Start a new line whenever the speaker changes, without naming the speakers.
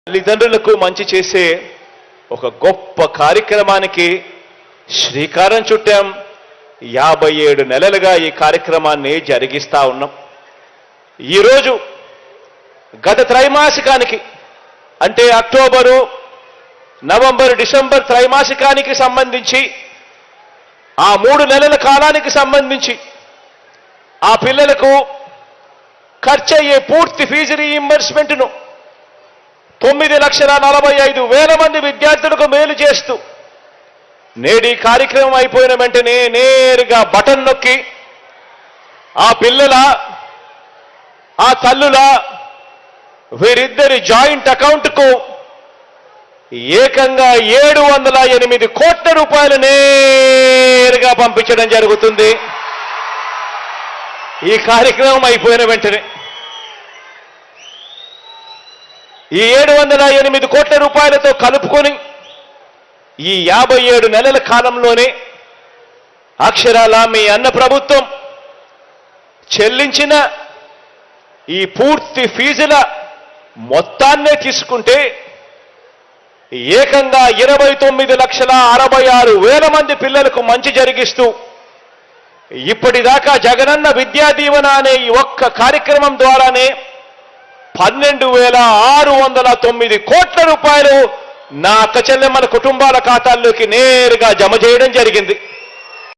తల్లిదండ్రులకు మంచి చేసే ఒక గొప్ప కార్యక్రమానికి శ్రీకారం చుట్టాం. 57 నెలలుగా ఈ కార్యక్రమాన్ని జరిగిస్తా ఉన్నాం. ఈరోజు గత త్రైమాసికానికి అంటే అక్టోబరు, నవంబరు, డిసెంబర్ త్రైమాసికానికి సంబంధించి ఆ 3 నెలల కాలానికి సంబంధించి ఆ పిల్లలకు ఖర్చయ్యే పూర్తి ఫీజు రీయింబర్స్మెంట్ను 9,45,000 మంది విద్యార్థులకు మేలు చేస్తూ నేడి కార్యక్రమం అయిపోయిన వెంటనే నేరుగా బటన్ నొక్కి ఆ పిల్లల, ఆ తల్లుల, వీరిద్దరి జాయింట్ అకౌంట్కు ఏకంగా 708 కోట్ల రూపాయలు నేరుగా పంపించడం జరుగుతుంది. ఈ కార్యక్రమం అయిపోయిన వెంటనే ఈ 708 కోట్ల రూపాయలతో కలుపుకొని ఈ 57 నెలల కాలంలోనే అక్షరాల మీ అన్న ప్రభుత్వం చెల్లించిన ఈ పూర్తి ఫీజుల మొత్తాన్నే తీసుకుంటే ఏకంగా 29,66,000 మంది పిల్లలకు మంచి జరిగిస్తూ ఇప్పటిదాకా జగనన్న విద్యా దీవెన అనే ఈ ఒక్క కార్యక్రమం ద్వారానే 12,609 కోట్ల రూపాయలు నా అక్క చెల్లెమ్మల కుటుంబాల ఖాతాల్లోకి నేరుగా జమ చేయడం జరిగింది.